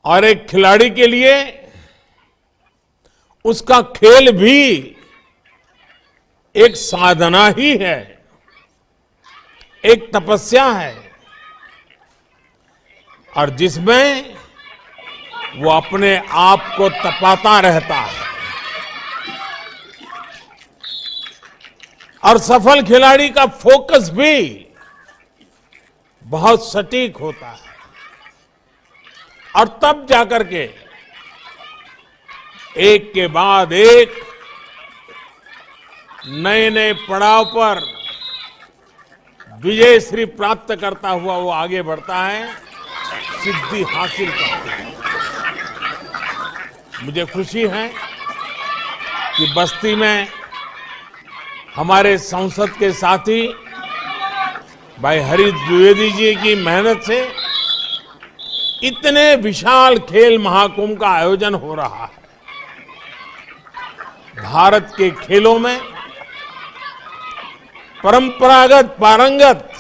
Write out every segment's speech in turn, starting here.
और एक खिलाड़ी के लिए उसका खेल भी एक साधना ही है, एक तपस्या है, और जिसमें वो अपने आप को तपाता रहता है। और सफल खिलाड़ी का फोकस भी बहुत सटीक होता है, और तब जाकर के एक के बाद एक नए नए पड़ाव पर विजय श्री प्राप्त करता हुआ वो आगे बढ़ता है, सिद्धि हासिल करता है। मुझे खुशी है कि बस्ती में हमारे संसद के साथी भाई हरीश द्विवेदी जी की मेहनत से इतने विशाल खेल महाकुंभ का आयोजन हो रहा है। भारत के खेलों में परंपरागत पारंगत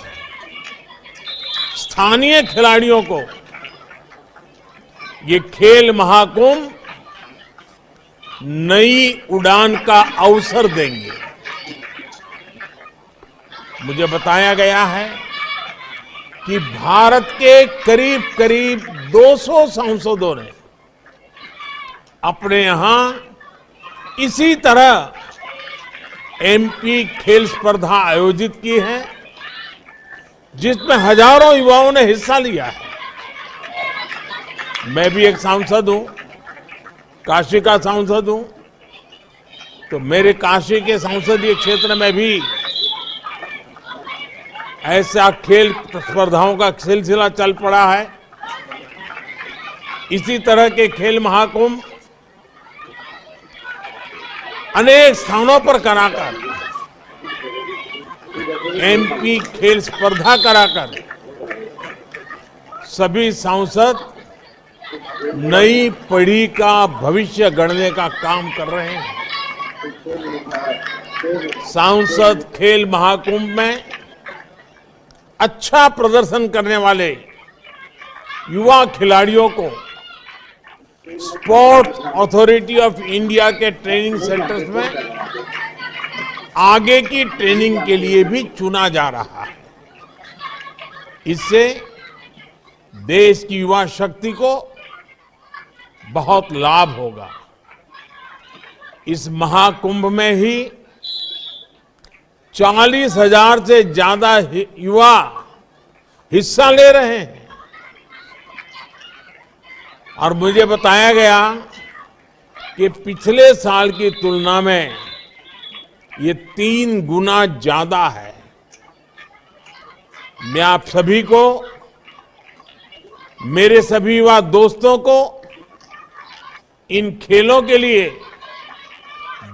स्थानीय खिलाड़ियों को ये खेल महाकुंभ नई उड़ान का अवसर देंगे। मुझे बताया गया है कि भारत के करीब करीब 200 सांसदों ने अपने यहां इसी तरह एमपी खेल स्पर्धा आयोजित की है, जिसमें हजारों युवाओं ने हिस्सा लिया है। मैं भी एक सांसद हूं, काशी का सांसद हूं, तो मेरे काशी के संसदीय क्षेत्र में भी ऐसा खेल स्पर्धाओं का सिलसिला चल पड़ा है। इसी तरह के खेल महाकुंभ अनेक स्थानों पर कराकर, एमपी खेल स्पर्धा कराकर सभी सांसद नई पीढ़ी का भविष्य गढ़ने का काम कर रहे हैं। सांसद खेल महाकुंभ में अच्छा प्रदर्शन करने वाले युवा खिलाड़ियों को स्पोर्ट्स अथॉरिटी ऑफ इंडिया के ट्रेनिंग सेंटर्स में आगे की ट्रेनिंग के लिए भी चुना जा रहा है। इससे देश की युवा शक्ति को बहुत लाभ होगा। इस महाकुंभ में ही 40,000 से ज्यादा युवा हिस्सा ले रहे हैं, और मुझे बताया गया कि पिछले साल की तुलना में ये 3 गुना ज्यादा है। मैं आप सभी को, मेरे सभी युवा दोस्तों को इन खेलों के लिए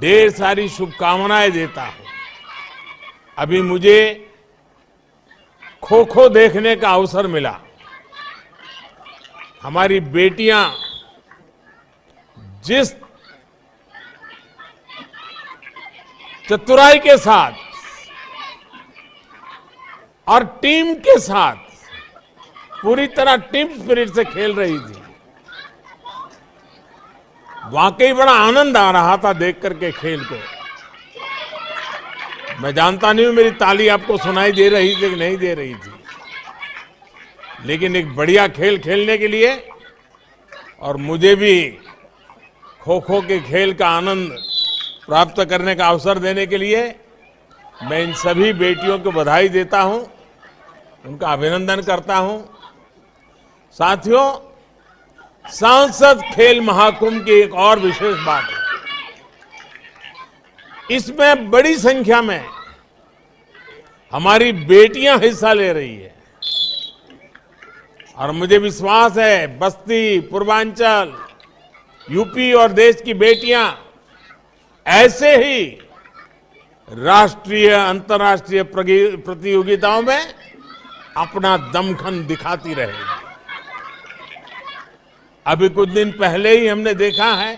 ढेर सारी शुभकामनाएं देता हूं। अभी मुझे खो खो देखने का अवसर मिला। हमारी बेटियां जिस चतुराई के साथ और टीम के साथ, पूरी तरह टीम स्पिरिट से खेल रही थी, वाकई बड़ा आनंद आ रहा था देख करके खेल को। मैं जानता नहीं हूं मेरी ताली आपको सुनाई दे रही थी कि नहीं दे रही थी, लेकिन एक बढ़िया खेल खेलने के लिए और मुझे भी खो खो के खेल का आनंद प्राप्त करने का अवसर देने के लिए मैं इन सभी बेटियों को बधाई देता हूं, उनका अभिनंदन करता हूं। साथियों, सांसद खेल महाकुंभ की एक और विशेष बात है, इसमें बड़ी संख्या में हमारी बेटियां हिस्सा ले रही है, और मुझे विश्वास है बस्ती, पूर्वांचल, यूपी और देश की बेटियां ऐसे ही राष्ट्रीय अंतर्राष्ट्रीय प्रतियोगिताओं में अपना दमखम दिखाती रहेगी। अभी कुछ दिन पहले ही हमने देखा है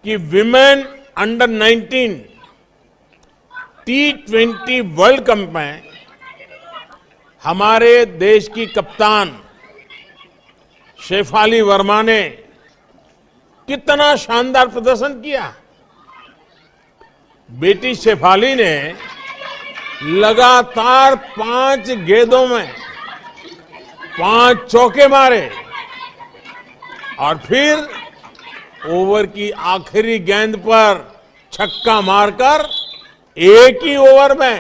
कि women under 19 T20 world cup में हमारे देश की कप्तान शेफाली वर्मा ने कितना शानदार प्रदर्शन किया। बेटी शेफाली ने लगातार 5 गेंदों में 5 चौके मारे और फिर ओवर की आखिरी गेंद पर छक्का मारकर एक ही ओवर में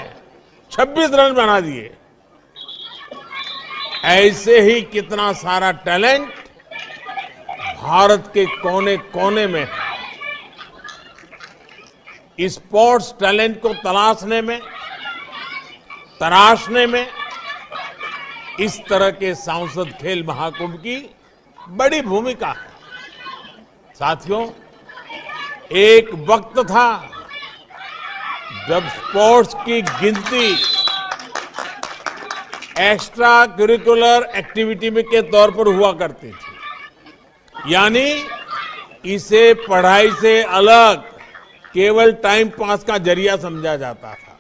26 रन बना दिए। ऐसे ही कितना सारा टैलेंट भारत के कोने कोने में है। स्पोर्ट्स टैलेंट को तराशने में इस तरह के सांसद खेल महाकुंभ की बड़ी भूमिका है। साथियों, एक वक्त था जब स्पोर्ट्स की गिनती एक्स्ट्रा करिकुलर एक्टिविटी में के तौर पर हुआ करती थी, यानी इसे पढ़ाई से अलग केवल टाइम पास का जरिया समझा जाता था।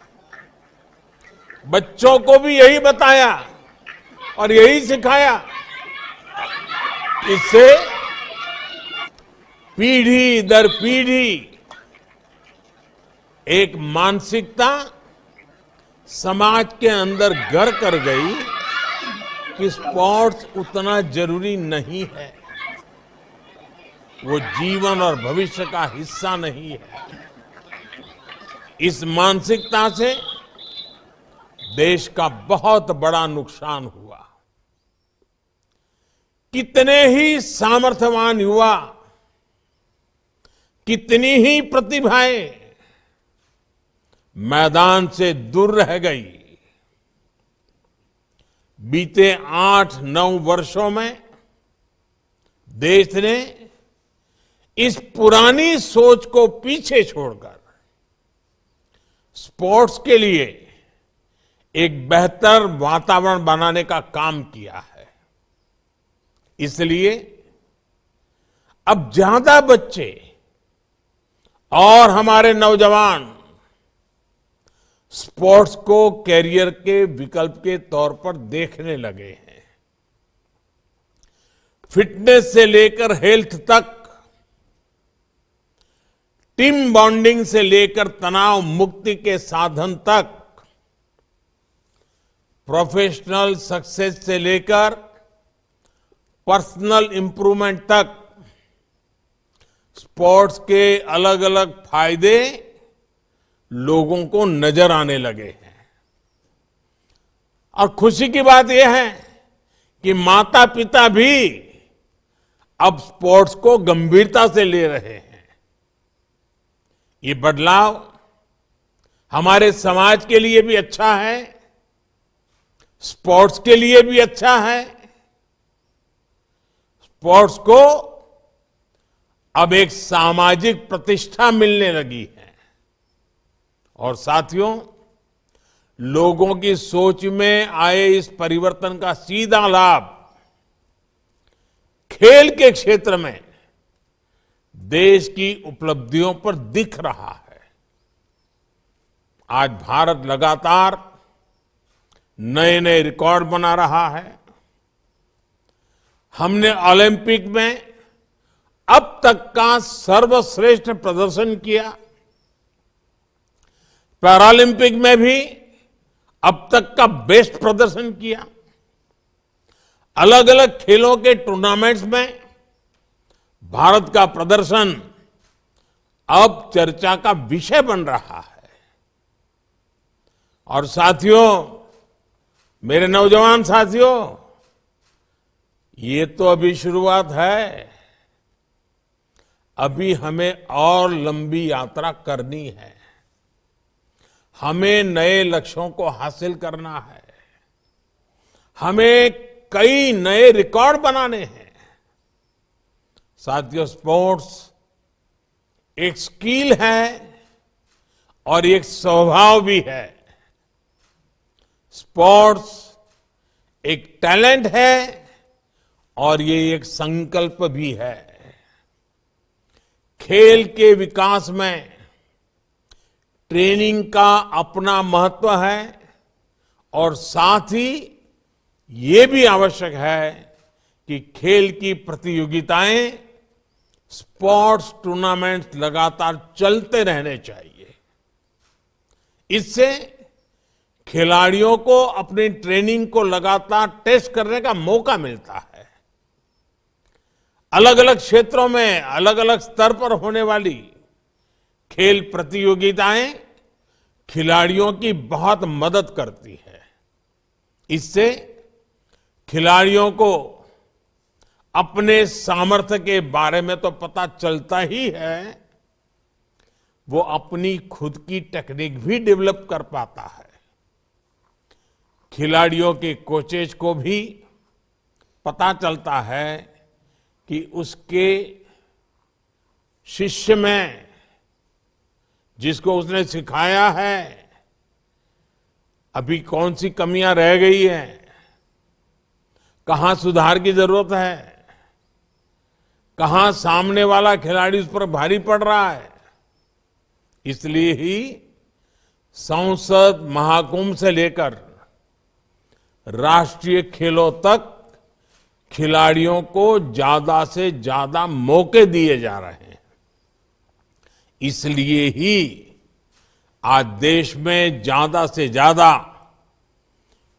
बच्चों को भी यही बताया और यही सिखाया। इससे पीढ़ी दर पीढ़ी एक मानसिकता समाज के अंदर घर कर गई कि स्पोर्ट्स उतना जरूरी नहीं है, वो जीवन और भविष्य का हिस्सा नहीं है। इस मानसिकता से देश का बहुत बड़ा नुकसान हुआ। कितने ही सामर्थ्यवान युवा, कितनी ही प्रतिभाएं मैदान से दूर रह गई। बीते 8-9 वर्षों में देश ने इस पुरानी सोच को पीछे छोड़कर स्पोर्ट्स के लिए एक बेहतर वातावरण बनाने का काम किया है। इसलिए अब ज्यादा बच्चे और हमारे नौजवान स्पोर्ट्स को कैरियर के विकल्प के तौर पर देखने लगे हैं। फिटनेस से लेकर हेल्थ तक, टीम बॉन्डिंग से लेकर तनाव मुक्ति के साधन तक, प्रोफेशनल सक्सेस से लेकर पर्सनल इंप्रूवमेंट तक स्पोर्ट्स के अलग अलग फायदे लोगों को नजर आने लगे हैं। और खुशी की बात यह है कि माता पिता भी अब स्पोर्ट्स को गंभीरता से ले रहे हैं। ये बदलाव हमारे समाज के लिए भी अच्छा है, स्पोर्ट्स के लिए भी अच्छा है। स्पोर्ट्स को अब एक सामाजिक प्रतिष्ठा मिलने लगी है और साथियों, लोगों की सोच में आए इस परिवर्तन का सीधा लाभ खेल के क्षेत्र में देश की उपलब्धियों पर दिख रहा है। आज भारत लगातार नए नए रिकॉर्ड बना रहा है। हमने ओलंपिक में अब तक का सर्वश्रेष्ठ प्रदर्शन किया। पैरालंपिक में भी अब तक का बेस्ट प्रदर्शन किया। अलग अलग खेलों के टूर्नामेंट्स में भारत का प्रदर्शन अब चर्चा का विषय बन रहा है। और साथियों, मेरे नौजवान साथियों, ये तो अभी शुरुआत है। अभी हमें और लंबी यात्रा करनी है। हमें नए लक्ष्यों को हासिल करना है। हमें कई नए रिकॉर्ड बनाने हैं। साथियों, स्पोर्ट्स एक स्किल है और एक स्वभाव भी है। स्पोर्ट्स एक टैलेंट है और ये एक संकल्प भी है। खेल के विकास में ट्रेनिंग का अपना महत्व है और साथ ही ये भी आवश्यक है कि खेल की प्रतियोगिताएं, स्पोर्ट्स टूर्नामेंट्स लगातार चलते रहने चाहिए। इससे खिलाड़ियों को अपनी ट्रेनिंग को लगातार टेस्ट करने का मौका मिलता है। अलग अलग क्षेत्रों में अलग अलग स्तर पर होने वाली खेल प्रतियोगिताएं खिलाड़ियों की बहुत मदद करती है। इससे खिलाड़ियों को अपने सामर्थ्य के बारे में तो पता चलता ही है, वो अपनी खुद की टेक्निक भी डेवलप कर पाता है। खिलाड़ियों के कोचेज को भी पता चलता है कि उसके शिष्य में, जिसको उसने सिखाया है, अभी कौन सी कमियां रह गई हैं, कहां सुधार की जरूरत है, कहां सामने वाला खिलाड़ी उस पर भारी पड़ रहा है। इसलिए ही संसद महाकुंभ से लेकर राष्ट्रीय खेलों तक खिलाड़ियों को ज्यादा से ज्यादा मौके दिए जा रहे हैं। इसलिए ही आज देश में ज्यादा से ज्यादा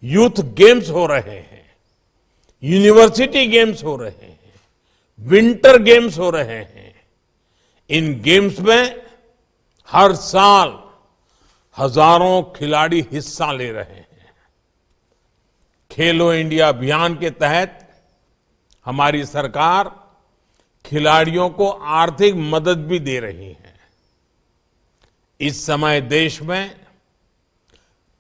यूथ गेम्स हो रहे हैं, यूनिवर्सिटी गेम्स हो रहे हैं, विंटर गेम्स हो रहे हैं। इन गेम्स में हर साल हजारों खिलाड़ी हिस्सा ले रहे हैं। खेलो इंडिया अभियान के तहत हमारी सरकार खिलाड़ियों को आर्थिक मदद भी दे रही है। इस समय देश में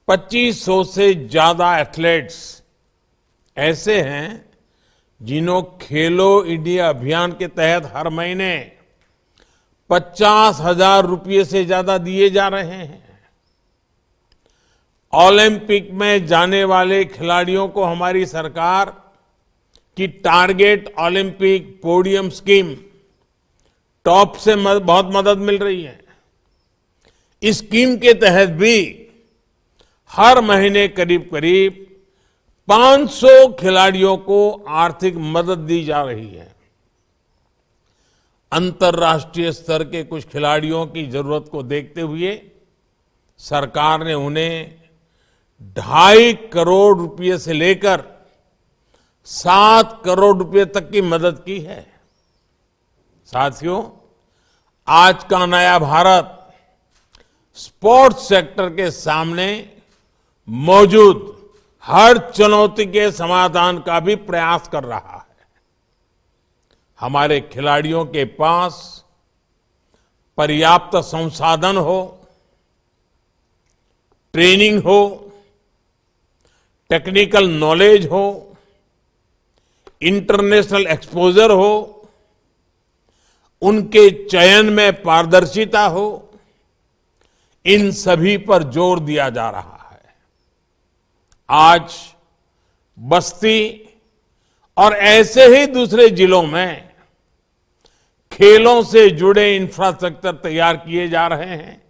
2500 से ज्यादा एथलीट्स ऐसे हैं जिन्हों खेलो इंडिया अभियान के तहत हर महीने 50,000 रुपये से ज्यादा दिए जा रहे हैं। ओलंपिक में जाने वाले खिलाड़ियों को हमारी सरकार की target Olympic podium scheme top से बहुत मदद मिल रही है। इस स्कीम के तहत भी हर महीने करीब करीब 500 खिलाड़ियों को आर्थिक मदद दी जा रही है। अंतर्राष्ट्रीय स्तर के कुछ खिलाड़ियों की जरूरत को देखते हुए सरकार ने उन्हें 2.5 करोड़ रुपए से लेकर 7 करोड़ रुपए तक की मदद की है। साथियों, आज का नया भारत स्पोर्ट्स सेक्टर के सामने मौजूद हर चुनौती के समाधान का भी प्रयास कर रहा है। हमारे खिलाड़ियों के पास पर्याप्त संसाधन हो, ट्रेनिंग हो, टेक्निकल नॉलेज हो, इंटरनेशनल एक्सपोजर हो, उनके चयन में पारदर्शिता हो, इन सभी पर जोर दिया जा रहा है। आज बस्ती और ऐसे ही दूसरे जिलों में खेलों से जुड़े इंफ्रास्ट्रक्चर तैयार किए जा रहे हैं,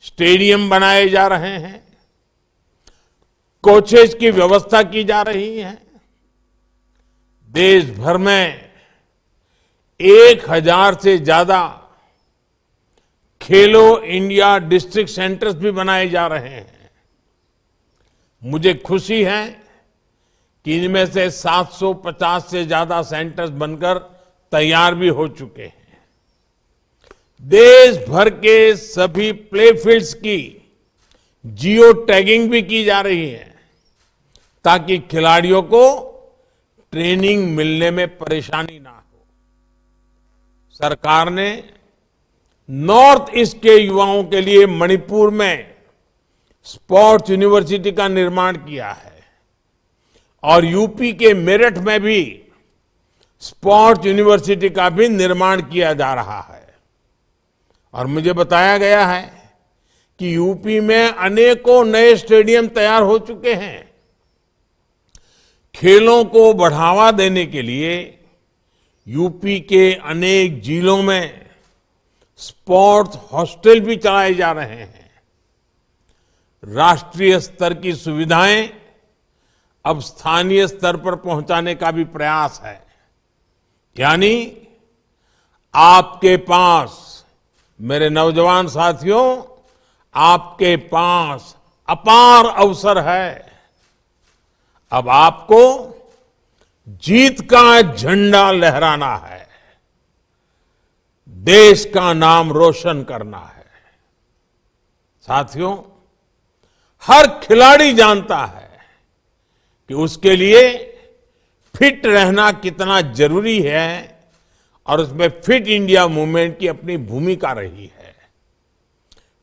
स्टेडियम बनाए जा रहे हैं, कोचेज की व्यवस्था की जा रही है। देश भर में 1000 से ज्यादा खेलो इंडिया डिस्ट्रिक्ट सेंटर्स भी बनाए जा रहे हैं। मुझे खुशी है कि इनमें से 750 से ज्यादा सेंटर्स बनकर तैयार भी हो चुके हैं। देश भर के सभी प्ले फील्ड्स की जियो टैगिंग भी की जा रही है ताकि खिलाड़ियों को ट्रेनिंग मिलने में परेशानी ना हो। सरकार ने नॉर्थ ईस्ट के युवाओं के लिए मणिपुर में स्पोर्ट्स यूनिवर्सिटी का निर्माण किया है और यूपी के मेरठ में भी स्पोर्ट्स यूनिवर्सिटी का भी निर्माण किया जा रहा है। और मुझे बताया गया है कि यूपी में अनेकों नए स्टेडियम तैयार हो चुके हैं। खेलों को बढ़ावा देने के लिए यूपी के अनेक जिलों में स्पोर्ट्स हॉस्टल भी चलाए जा रहे हैं। राष्ट्रीय स्तर की सुविधाएं अब स्थानीय स्तर पर पहुंचाने का भी प्रयास है। यानी आपके पास, मेरे नौजवान साथियों, आपके पास अपार अवसर है। अब आपको जीत का झंडा लहराना है, देश का नाम रोशन करना है। साथियों, हर खिलाड़ी जानता है कि उसके लिए फिट रहना कितना जरूरी है और उसमें फिट इंडिया मूवमेंट की अपनी भूमिका रही है।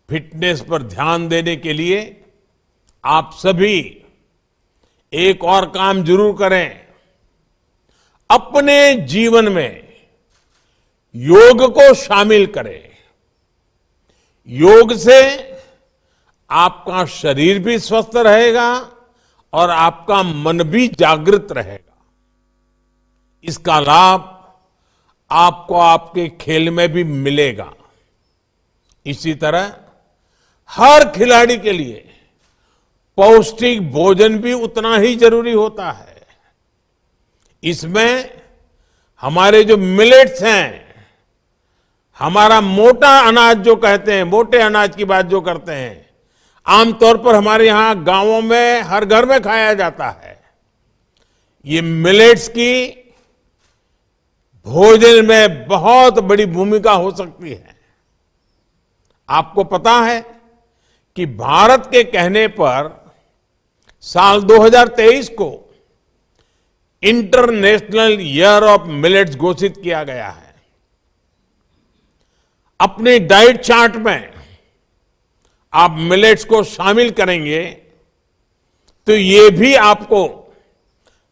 फिटनेस पर ध्यान देने के लिए आप सभी एक और काम जरूर करें। अपने जीवन में योग को शामिल करें। योग से आपका शरीर भी स्वस्थ रहेगा और आपका मन भी जागृत रहेगा। इसका लाभ आपको आपके खेल में भी मिलेगा। इसी तरह हर खिलाड़ी के लिए पौष्टिक भोजन भी उतना ही जरूरी होता है। इसमें हमारे जो मिलेट्स हैं, हमारा मोटा अनाज जो कहते हैं, मोटे अनाज की बात जो करते हैं, आमतौर पर हमारे यहां गांवों में हर घर में खाया जाता है। ये मिलेट्स की भोजन में बहुत बड़ी भूमिका हो सकती है। आपको पता है कि भारत के कहने पर साल 2023 को इंटरनेशनल ईयर ऑफ मिलेट्स घोषित किया गया है। अपने डाइट चार्ट में आप मिलेट्स को शामिल करेंगे तो ये भी आपको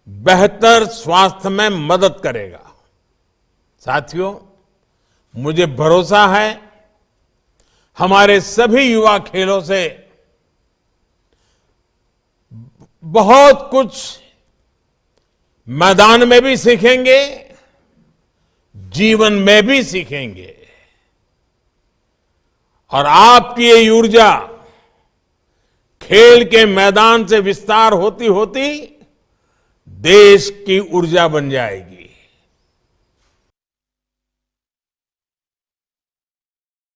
बेहतर स्वास्थ्य में मदद करेगा। साथियों, मुझे भरोसा है हमारे सभी युवा खेलों से बहुत कुछ मैदान में भी सीखेंगे, जीवन में भी सीखेंगे। और आपकी ये ऊर्जा खेल के मैदान से विस्तार होती होती देश की ऊर्जा बन जाएगी।